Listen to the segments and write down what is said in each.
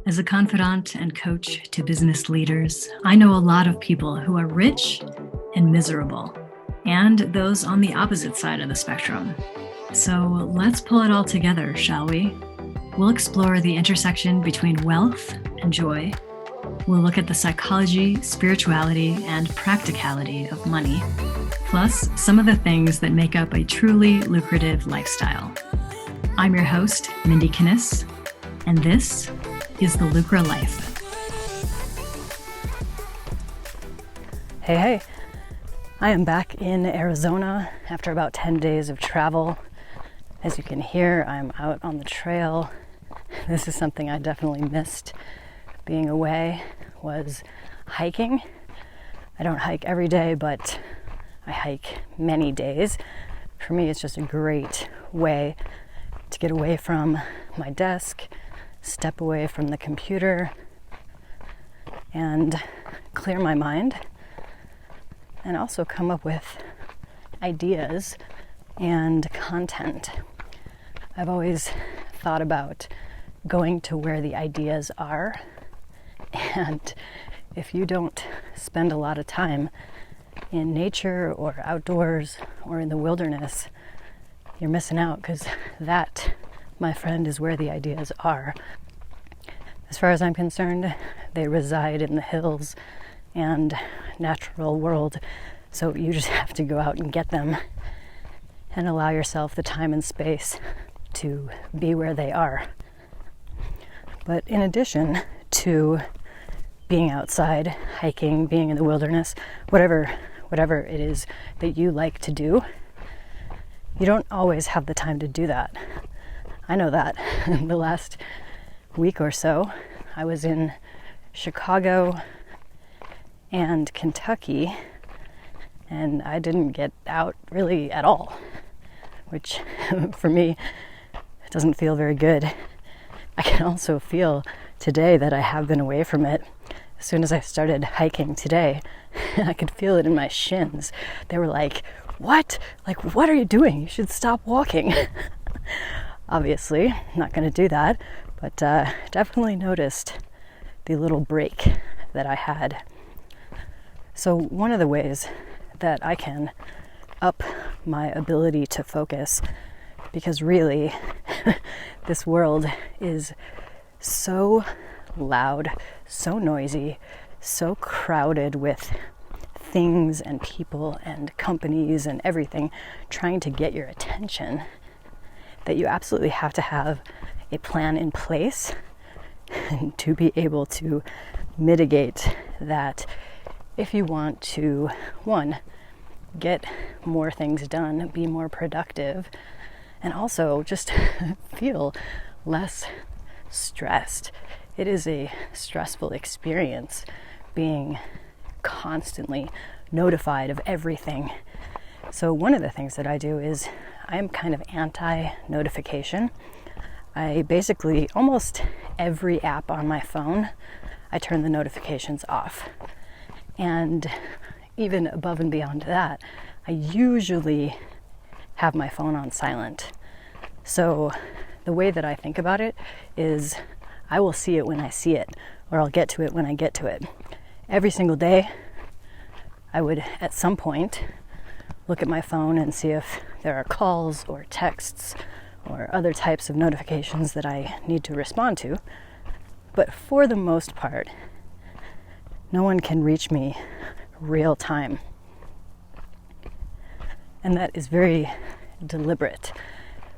As a confidant and coach to business leaders, I know a lot of people who are rich and miserable, and those on the opposite side of the spectrum. So let's pull it all together, shall we? We'll explore the intersection between wealth and joy. We'll look at the psychology, spirituality, and practicality of money, plus some of the things that make up a truly lucrative lifestyle. I'm your host, Mindy Kinnis, and this is the Lucra Life. Hey, I am back in Arizona after about 10 days of travel. As you can hear, I'm out on the trail. This is something I definitely missed being away, was hiking. I don't hike every day, but I hike many days. For me, it's just a great way to get away from my desk, step away from the computer, and clear my mind, and also come up with ideas and content. I've always thought about going to where the ideas are, and if you don't spend a lot of time in nature or outdoors or in the wilderness, you're missing out, because that, my friend, is where the ideas are. As far as I'm concerned, they reside in the hills and natural world, so you just have to go out and get them and allow yourself the time and space to be where they are. But in addition to being outside, hiking, being in the wilderness, whatever it is that you like to do, you don't always have the time to do that. I know that. In the last week or so, I was in Chicago and Kentucky, and I didn't get out really at all, which for me doesn't feel very good. I can also feel today that I have been away from it. As soon as I started hiking today, I could feel it in my shins. They were like, "What? Like, what are you doing? You should stop walking." Obviously, I'm not going to do that, but definitely noticed the little break that I had. So one of the ways that I can up my ability to focus, because really this world is so loud, so noisy, so crowded with things and people and companies and everything trying to get your attention, that you absolutely have to have a plan in place to be able to mitigate that if you want to, one, get more things done, be more productive, and also just feel less stressed. It is a stressful experience being constantly notified of everything. So one of the things that I do is I am kind of anti-notification. I basically, almost every app on my phone, I turn the notifications off. And even above and beyond that, I usually have my phone on silent. So the way that I think about it is I will see it when I see it, or I'll get to it when I get to it. Every single day, I would at some point look at my phone and see if there are calls or texts or other types of notifications that I need to respond to. But for the most part, no one can reach me real time. And that is very deliberate.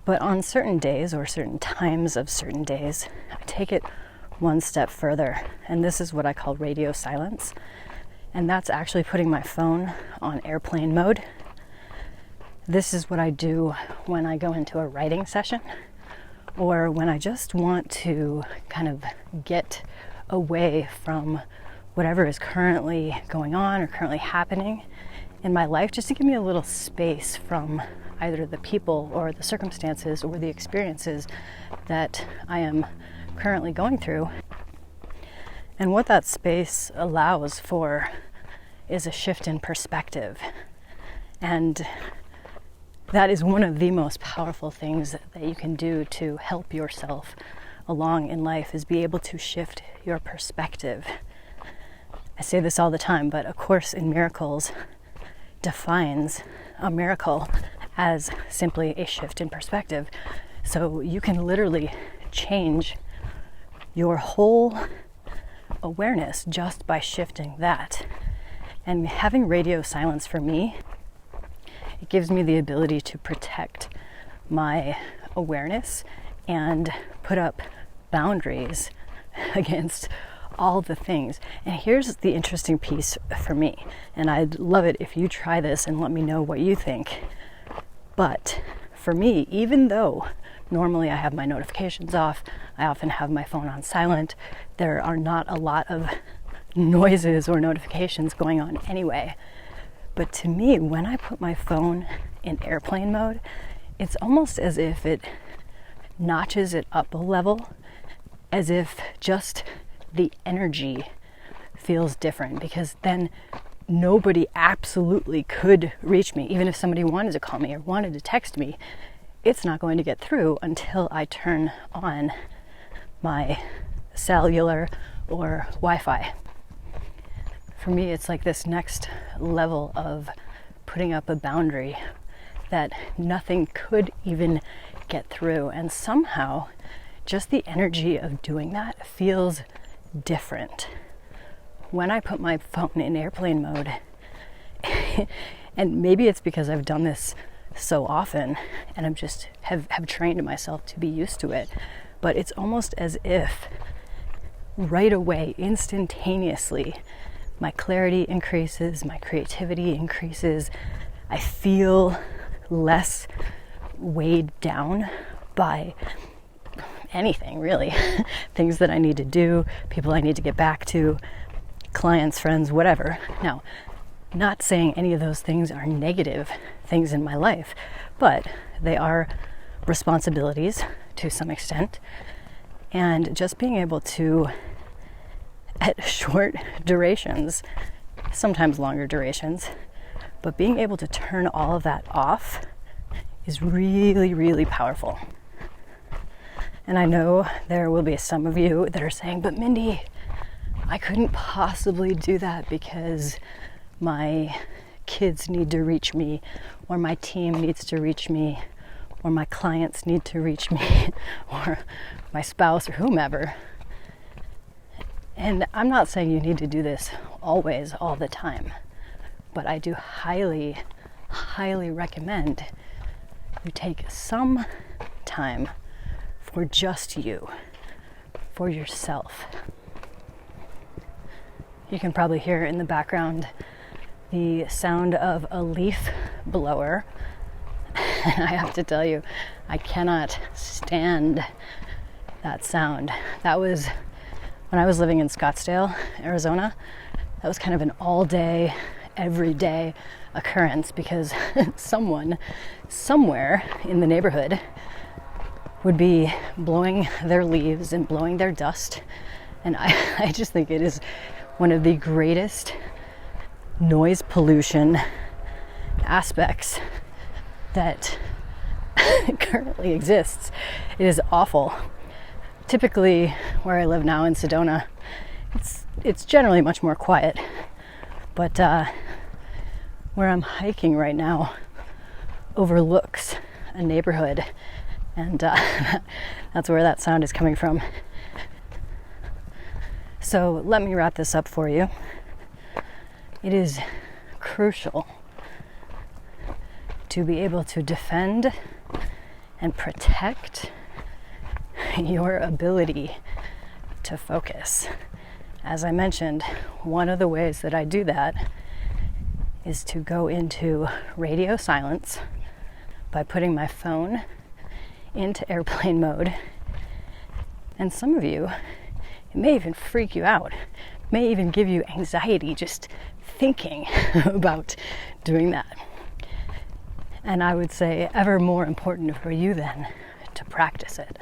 But on certain days or certain times of certain days, I take it one step further. And this is what I call radio silence. And that's actually putting my phone on airplane mode. This is what I do when I go into a writing session, or when I just want to kind of get away from whatever is currently going on or currently happening in my life, just to give me a little space from either the people or the circumstances or the experiences that I am currently going through. And what that space allows for is a shift in perspective. And that is one of the most powerful things that you can do to help yourself along in life is be able to shift your perspective. I say this all the time, but A Course in Miracles defines a miracle as simply a shift in perspective. So you can literally change your whole awareness just by shifting that. And having radio silence for me, it gives me the ability to protect my awareness and put up boundaries against all the things. And here's the interesting piece for me, and I'd love it if you try this and let me know what you think. But for me, even though normally I have my notifications off, I often have my phone on silent, there are not a lot of noises or notifications going on anyway. But to me, when I put my phone in airplane mode, it's almost as if it notches it up a level, as if just the energy feels different, because then nobody absolutely could reach me. Even if somebody wanted to call me or wanted to text me, it's not going to get through until I turn on my cellular or Wi-Fi. For me, it's like this next level of putting up a boundary that nothing could even get through. And somehow, just the energy of doing that feels different. When I put my phone in airplane mode, and maybe it's because I've done this so often and I'm just have trained myself to be used to it, but it's almost as if right away, instantaneously, my clarity increases, my creativity increases. I feel less weighed down by anything, really. Things that I need to do, people I need to get back to, clients, friends, whatever. Now, not saying any of those things are negative things in my life, but they are responsibilities to some extent. And just being able to, at short durations, sometimes longer durations, but being able to turn all of that off is really, really powerful. And I know there will be some of you that are saying, but Mindy, I couldn't possibly do that because my kids need to reach me, or my team needs to reach me, or my clients need to reach me, or my spouse, or whomever. And I'm not saying you need to do this always, all the time, but I do highly, highly recommend you take some time for just you, for yourself. You can probably hear in the background the sound of a leaf blower. And I have to tell you, I cannot stand that sound. That was when I was living in Scottsdale, Arizona. That was kind of an all day, everyday occurrence, because someone somewhere in the neighborhood would be blowing their leaves and blowing their dust. And I just think it is one of the greatest noise pollution aspects that currently exists. It is awful. Typically, where I live now in Sedona, it's generally much more quiet. But where I'm hiking right now overlooks a neighborhood, and that's where that sound is coming from. So let me wrap this up for you. It is crucial to be able to defend and protect your ability to focus. As I mentioned, one of the ways that I do that is to go into radio silence by putting my phone into airplane mode. And some of you, it may even freak you out, it may even give you anxiety just thinking about doing that. And I would say ever more important for you then to practice it.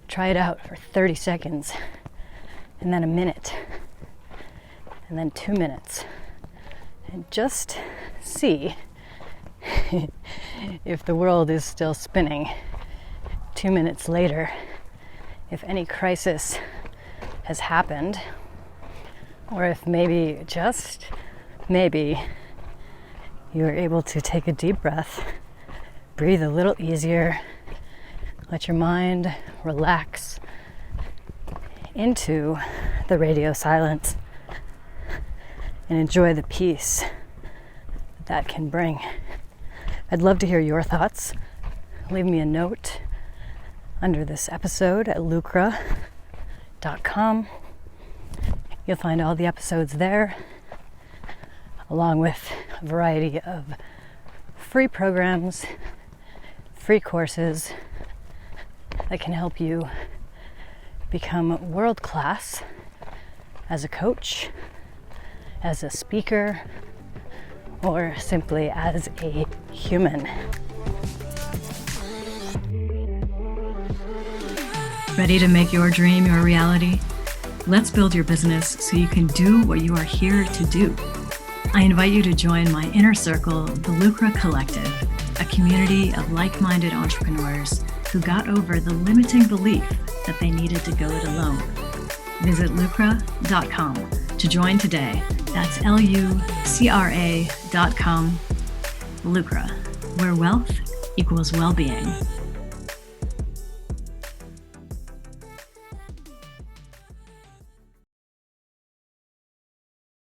Try it out for 30 seconds, and then a minute, and then 2 minutes. And just see if the world is still spinning 2 minutes later, if any crisis has happened, or if maybe, just maybe, you're able to take a deep breath, breathe a little easier, let your mind relax into the radio silence and enjoy the peace that can bring. I'd love to hear your thoughts. Leave me a note under this episode at lucra.com. You'll find all the episodes there, along with a variety of free programs, free courses that can help you become world class as a coach, as a speaker, or simply as a human. Ready to make your dream your reality? Let's build your business so you can do what you are here to do. I invite you to join my inner circle, the Lucra Collective, a community of like-minded entrepreneurs who got over the limiting belief that they needed to go it alone. Visit lucra.com to join today. That's lucra.com. Lucra, where wealth equals well-being.